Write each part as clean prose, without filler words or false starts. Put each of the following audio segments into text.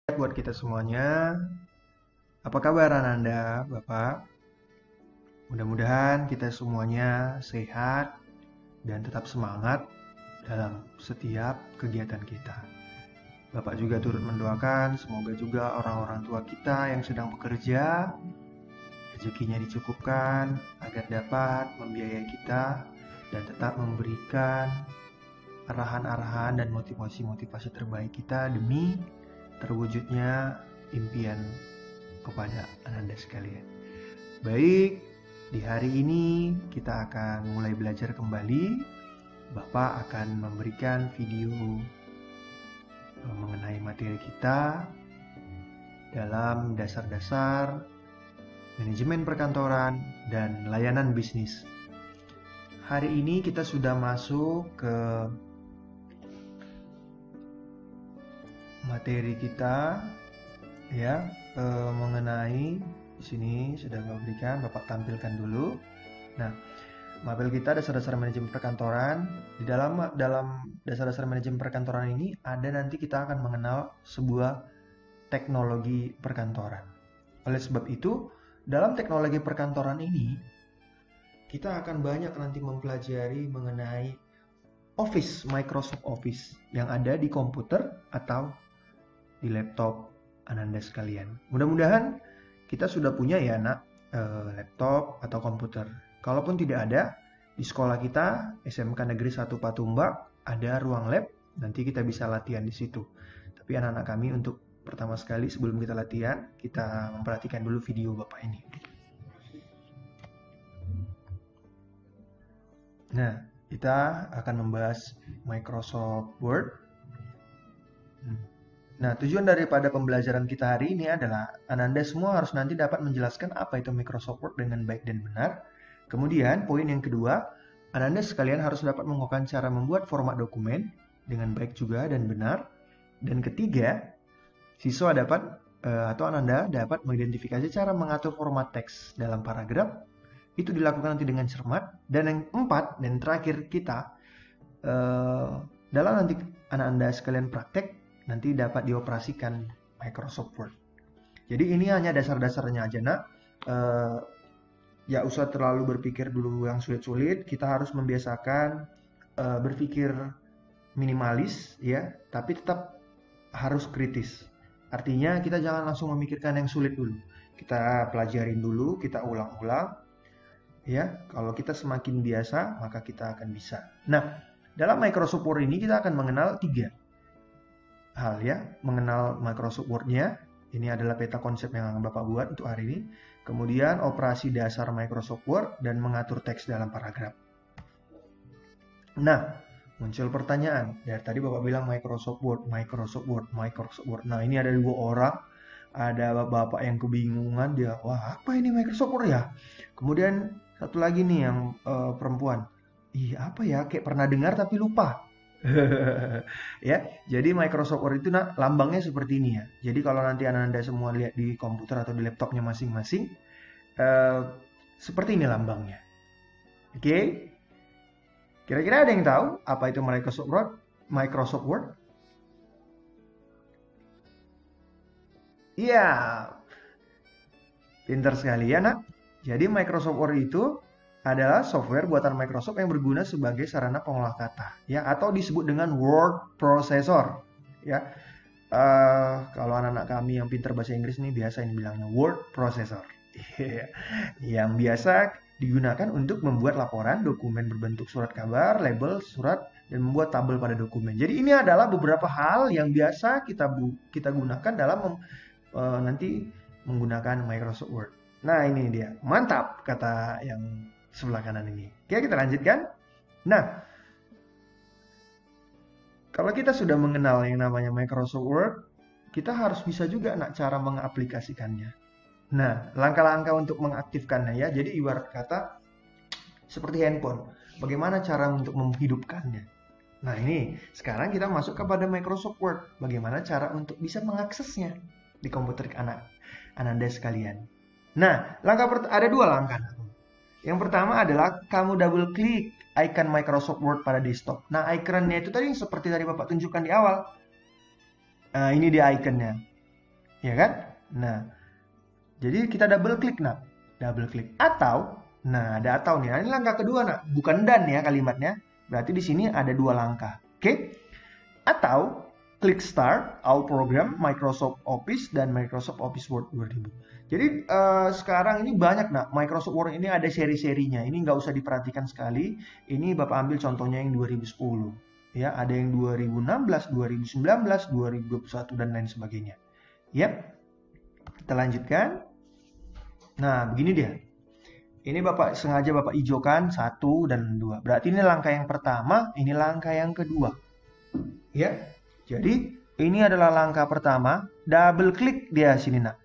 Buat kita semuanya. Apa kabar Ananda, Bapak? Mudah-mudahan kita semuanya sehat dan tetap semangat dalam setiap kegiatan kita. Bapak juga turut mendoakan semoga juga orang-orang tua kita yang sedang bekerja rezekinya dicukupkan agar dapat membiayai kita dan tetap memberikan arahan-arahan dan motivasi-motivasi terbaik kita demi terwujudnya impian kepada Ananda sekalian. Baik, di hari ini kita akan mulai belajar kembali. Bapak akan memberikan video mengenai materi kita dalam dasar-dasar manajemen perkantoran dan layanan bisnis. Hari ini kita sudah masuk ke materi kita ya, mengenai di sini sudah Bapak berikan, Bapak tampilkan dulu. Nah, mapel kita dasar-dasar manajemen perkantoran. Di dalam dasar-dasar manajemen perkantoran ini ada nanti kita akan mengenal sebuah teknologi perkantoran. Oleh sebab itu, dalam teknologi perkantoran ini kita akan banyak nanti mempelajari mengenai Office, Microsoft Office yang ada di komputer atau di laptop Ananda sekalian. Mudah-mudahan kita sudah punya ya nak laptop atau komputer. Kalaupun tidak ada, di sekolah kita SMK Negeri 1 Patumbak ada ruang lab, nanti kita bisa latihan di situ. Tapi anak-anak kami untuk pertama sekali sebelum kita latihan, kita memperhatikan dulu video Bapak ini. Nah, kita akan membahas Microsoft Word. Nah, tujuan daripada pembelajaran kita hari ini adalah Ananda semua harus nanti dapat menjelaskan apa itu Microsoft Word dengan baik dan benar. Kemudian, poin yang kedua, Ananda sekalian harus dapat menguasai cara membuat format dokumen dengan baik juga dan benar. Dan ketiga, siswa dapat atau Ananda dapat mengidentifikasi cara mengatur format teks dalam paragraf. Itu dilakukan nanti dengan cermat. Dan yang empat dan terakhir kita, dalam nanti Ananda sekalian praktek, nanti dapat dioperasikan Microsoft Word. Jadi ini hanya dasar-dasarnya aja nak. Ya usah terlalu berpikir dulu yang sulit-sulit. Kita harus membiasakan berpikir minimalis ya, tapi tetap harus kritis. Artinya kita jangan langsung memikirkan yang sulit dulu. Kita pelajarin dulu, kita ulang-ulang. Ya, kalau kita semakin biasa, maka kita akan bisa. Nah, dalam Microsoft Word ini kita akan mengenal 3 hal ya, mengenal Microsoft Word-nya. Ini adalah peta konsep yang akan Bapak buat untuk hari ini. Kemudian operasi dasar Microsoft Word dan mengatur teks dalam paragraf. Nah, muncul pertanyaan. Dari tadi Bapak bilang Microsoft Word, Microsoft Word, Microsoft Word. Nah, ini ada 2 orang. Ada Bapak yang kebingungan, dia, wah apa ini Microsoft Word ya? Kemudian satu lagi nih yang perempuan. Iya apa ya, kayak pernah dengar tapi lupa. Ya, jadi Microsoft Word itu nah, lambangnya seperti ini ya. Jadi kalau nanti Anda semua lihat di komputer atau di laptopnya masing-masing, seperti ini lambangnya. Oke? Kira-kira ada yang tahu apa itu Microsoft Word? Microsoft Word? Iya, pintar sekali ya nak. Jadi Microsoft Word itu adalah software buatan Microsoft yang berguna sebagai sarana pengolah kata, ya, atau disebut dengan word processor, ya. Kalau anak-anak kami yang pintar bahasa Inggris nih biasa ini bilangnya word processor, yang biasa digunakan untuk membuat laporan, dokumen berbentuk surat kabar, label, surat, dan membuat tabel pada dokumen. Jadi ini adalah beberapa hal yang biasa kita gunakan dalam nanti menggunakan Microsoft Word. Nah ini dia, mantap kata yang sebelah kanan ini. Oke, kita lanjutkan. Nah, kalau kita sudah mengenal yang namanya Microsoft Word, kita harus bisa juga nak cara mengaplikasikannya. Nah, langkah-langkah untuk mengaktifkannya ya. Jadi ibarat kata seperti handphone. Bagaimana cara untuk menghidupkannya? Nah ini, sekarang kita masuk kepada Microsoft Word. Bagaimana cara untuk bisa mengaksesnya di komputer Ananda sekalian. Nah, ada 2 langkah. Yang pertama adalah kamu double klik icon Microsoft Word pada desktop. Nah, ikonnya itu tadi seperti tadi Bapak tunjukkan di awal. Ini dia ikonnya. ya kan? Nah, jadi kita double klik nak, double klik atau, nah ada atau nih. Nah, ini langkah kedua nak, bukan dan ya kalimatnya. Berarti di sini ada dua langkah, oke? Atau klik Start, All Program, Microsoft Office, dan Microsoft Office Word 2000. Jadi sekarang ini banyak nak, Microsoft Word ini ada seri-serinya. Ini nggak usah diperhatikan sekali. Ini Bapak ambil contohnya yang 2010. Ya, ada yang 2016, 2019, 2021, dan lain sebagainya. Yap, kita lanjutkan. Nah, begini dia. Ini Bapak sengaja Bapak hijaukan 1 dan 2. Berarti ini langkah yang pertama, ini langkah yang kedua. Ya, jadi ini adalah langkah pertama, double klik dia sini nak.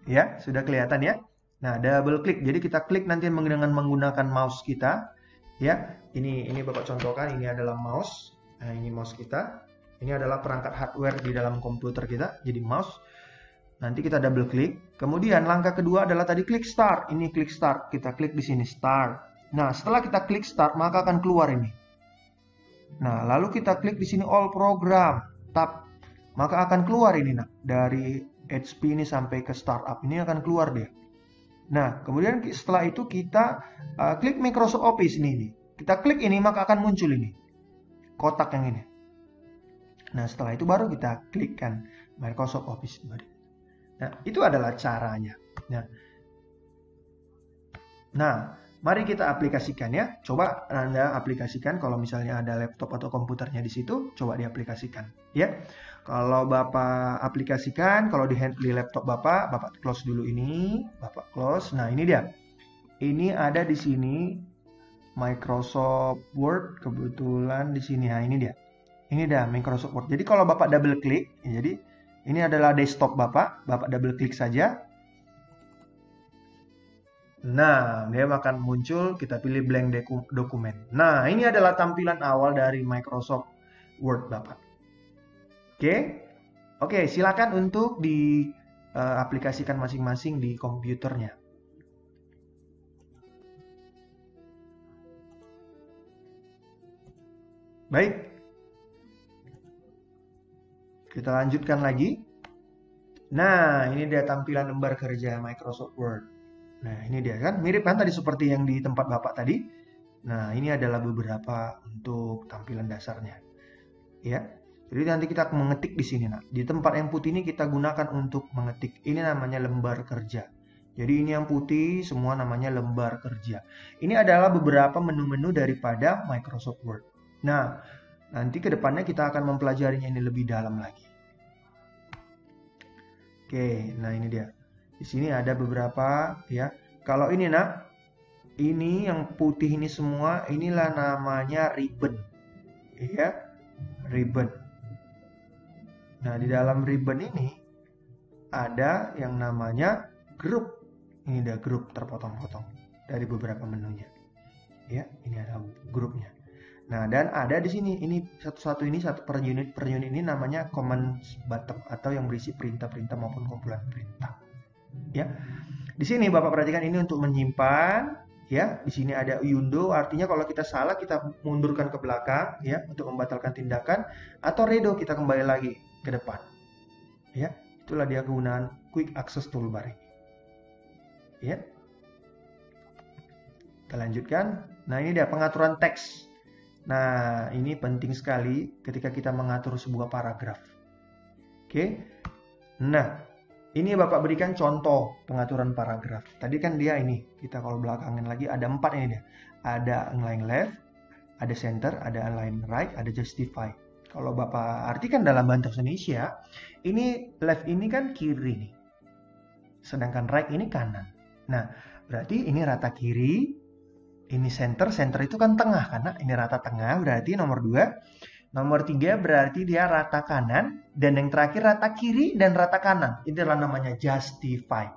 Ya, sudah kelihatan ya. Nah, double klik. Jadi kita klik nanti dengan menggunakan mouse kita. Ya, ini Bapak contohkan, ini adalah mouse. Nah, ini mouse kita. Ini adalah perangkat hardware di dalam komputer kita, jadi mouse. Nanti kita double klik. Kemudian langkah kedua adalah tadi klik start. Ini klik start. Kita klik di sini start. Nah, setelah kita klik start, maka akan keluar ini. Nah, lalu kita klik di sini all program, tab, maka akan keluar ini nak, dari HP ini sampai ke startup ini akan keluar dia. Nah, kemudian setelah itu kita klik Microsoft Office ini. Kita klik ini maka akan muncul ini kotak yang ini. Nah, setelah itu baru kita klikkan Microsoft Office. Nah, itu adalah caranya. Nah, mari kita aplikasikan ya. Coba Anda aplikasikan kalau misalnya ada laptop atau komputernya di situ, coba diaplikasikan ya. Kalau Bapak aplikasikan, kalau di laptop Bapak close dulu ini, Bapak close. Nah, ini dia. Ini ada di sini Microsoft Word, kebetulan di sini. Nah, ini dia. Ini dia Microsoft Word. Jadi kalau Bapak double klik, jadi ini adalah desktop Bapak double klik saja. Nah, dia akan muncul, kita pilih blank dokumen. Nah, ini adalah tampilan awal dari Microsoft Word Bapak. Oke, silakan untuk diaplikasikan masing-masing di komputernya. Baik, kita lanjutkan lagi. Nah, ini dia tampilan lembar kerja Microsoft Word. Nah, ini dia kan, mirip kan tadi seperti yang di tempat Bapak tadi. Nah, ini adalah beberapa untuk tampilan dasarnya. Ya. Jadi nanti kita mengetik di sini, nah. Di tempat yang putih ini kita gunakan untuk mengetik. Ini namanya lembar kerja. Jadi ini yang putih semua namanya lembar kerja. Ini adalah beberapa menu-menu daripada Microsoft Word. Nah, nanti ke depannya kita akan mempelajarinya ini lebih dalam lagi. Oke, nah ini dia. Di sini ada beberapa ya. Kalau ini nak, ini yang putih ini semua, inilah namanya ribbon. Ya, ribbon. Nah, di dalam ribbon ini ada yang namanya grup. Ini ada grup terpotong-potong dari beberapa menunya. Ya, ini ada grupnya. Nah, dan ada di sini, ini satu-satu ini satu per unit ini namanya command button atau yang berisi perintah-perintah maupun kumpulan perintah. Ya. Di sini Bapak perhatikan ini untuk menyimpan, ya. Di sini ada undo, artinya kalau kita salah kita mundurkan ke belakang, ya, untuk membatalkan tindakan, atau redo kita kembali lagi ke depan. Ya, itulah dia kegunaan quick access toolbar ini. Ya. Kita lanjutkan. Nah, ini dia pengaturan teks. Nah, ini penting sekali ketika kita mengatur sebuah paragraf. Oke. Nah, ini Bapak berikan contoh pengaturan paragraf. Tadi kan dia ini, kita kalau belakangin lagi ada 4 ini dia. Ada align left, ada center, ada align right, ada justify. Kalau Bapak artikan dalam bahasa Indonesia, ini left ini kan kiri nih. Sedangkan right ini kanan. Nah, berarti ini rata kiri. Ini center itu kan tengah, karena ini rata tengah berarti nomor 2. Nomor 3 berarti dia rata kanan. Dan yang terakhir rata kiri dan rata kanan. Itulah namanya justify.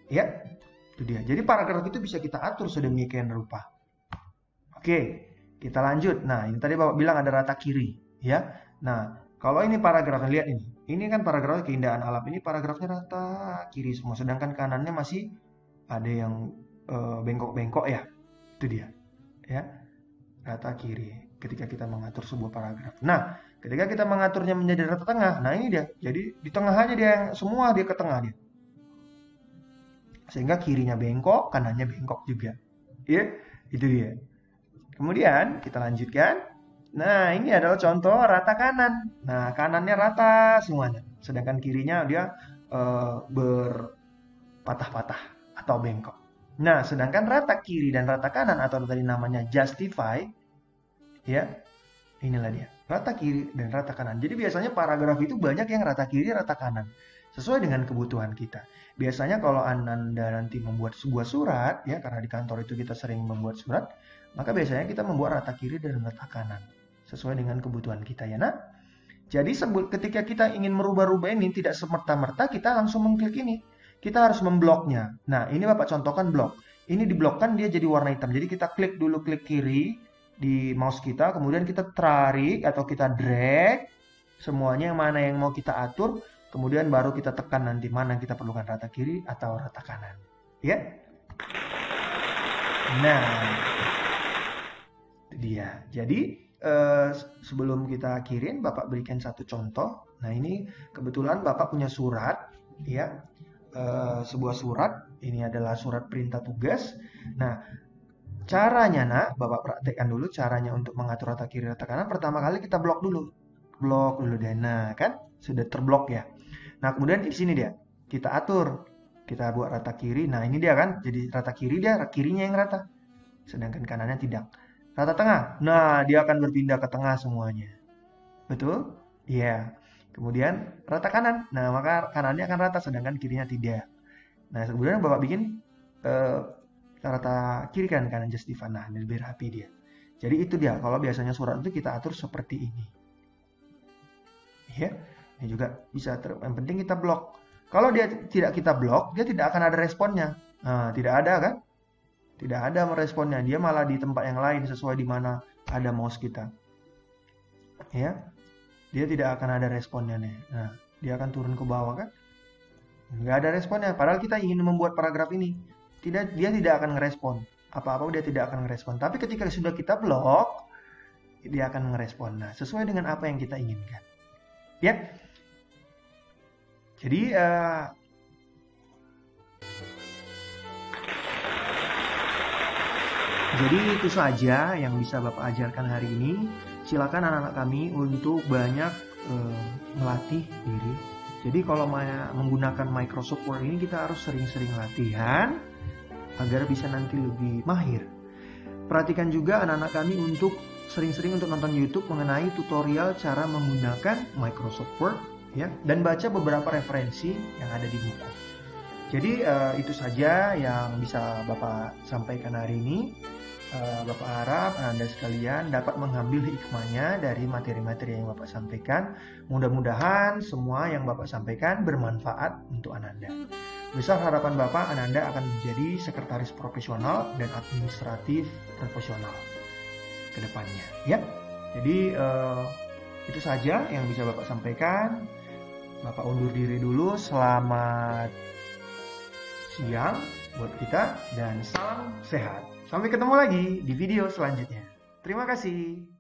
Ya, itu dia. Jadi paragraf itu bisa kita atur sedemikian rupa. Oke, kita lanjut. Nah, ini tadi Bapak bilang ada rata kiri. Ya, nah kalau ini paragraf, lihat ini. Ini kan paragraf keindahan alam. Ini paragrafnya rata kiri semua. Sedangkan kanannya masih ada yang bengkok-bengkok ya. Itu dia, ya, rata kiri ketika kita mengatur sebuah paragraf. Nah, Ketika kita mengaturnya menjadi rata tengah, nah ini dia. Jadi di tengah aja dia, semua dia ke tengah dia. Sehingga kirinya bengkok, kanannya bengkok juga. Ya, itu dia. Kemudian kita lanjutkan. Nah, ini adalah contoh rata kanan. Nah, kanannya rata semuanya. Sedangkan kirinya dia berpatah-patah atau bengkok. Nah, sedangkan rata kiri dan rata kanan atau tadi namanya justify, ya, inilah dia. Rata kiri dan rata kanan. Jadi biasanya paragraf itu banyak yang rata kiri, rata kanan. Sesuai dengan kebutuhan kita. Biasanya kalau Ananda nanti membuat sebuah surat, ya karena di kantor itu kita sering membuat surat, maka biasanya kita membuat rata kiri dan rata kanan. Sesuai dengan kebutuhan kita ya nak. Jadi ketika kita ingin merubah-rubah ini, tidak semerta-merta kita langsung mengklik ini. Kita harus membloknya. Nah ini Bapak contohkan blok. Ini diblokkan dia jadi warna hitam. Jadi kita klik dulu, klik kiri di mouse kita, kemudian kita tarik atau kita drag semuanya yang mana yang mau kita atur, kemudian baru kita tekan nanti mana kita perlukan rata kiri atau rata kanan. Ya. Nah, itu dia. Jadi sebelum kita kirim, Bapak berikan satu contoh. Nah ini kebetulan Bapak punya surat, ya, sebuah surat. Ini adalah surat perintah tugas. Nah, caranya nak, Bapak praktekkan dulu caranya untuk mengatur rata kiri rata kanan. Pertama kali kita blok dulu deh. Nah kan sudah terblok ya. Nah kemudian di sini dia kita atur, kita buat rata kiri. Nah ini dia kan, jadi rata kiri dia kirinya yang rata, sedangkan kanannya tidak. Rata tengah, nah dia akan berpindah ke tengah semuanya. Betul? Iya. Kemudian rata kanan, nah maka kanannya akan rata sedangkan kirinya tidak. Nah kemudian Bapak bikin rata kiri kan kanan justify. Nah lebih rapi dia. Jadi itu dia, kalau biasanya surat itu kita atur seperti ini. Ya, ini juga bisa yang penting kita blok. Kalau dia tidak kita blok, dia tidak akan ada responnya. Nah, tidak ada kan? Tidak ada responnya. Dia malah di tempat yang lain sesuai di mana ada mouse kita. Ya. Dia tidak akan ada responnya nih. Nah, dia akan turun ke bawah kan? Nggak ada responnya. Padahal kita ingin membuat paragraf ini. Dia tidak akan ngerespon. Apa-apa dia tidak akan ngerespon. Tapi ketika sudah kita blok, dia akan ngerespon. Nah, sesuai dengan apa yang kita inginkan. Ya. Jadi itu saja yang bisa Bapak ajarkan hari ini. Silakan anak-anak kami untuk banyak melatih diri. Jadi kalau menggunakan Microsoft Word ini kita harus sering-sering latihan agar bisa nanti lebih mahir. Perhatikan juga anak-anak kami untuk sering-sering untuk nonton YouTube mengenai tutorial cara menggunakan Microsoft Word, ya, dan baca beberapa referensi yang ada di buku. Jadi itu saja yang bisa Bapak sampaikan hari ini. Bapak harap Anda sekalian dapat mengambil hikmahnya dari materi-materi yang Bapak sampaikan. Mudah-mudahan semua yang Bapak sampaikan bermanfaat untuk Ananda. Besar harapan Bapak, Ananda akan menjadi sekretaris profesional dan administratif profesional ke depannya. Ya, jadi itu saja yang bisa Bapak sampaikan. Bapak undur diri dulu. Selamat siang buat kita dan salam sehat. Sampai ketemu lagi di video selanjutnya. Terima kasih.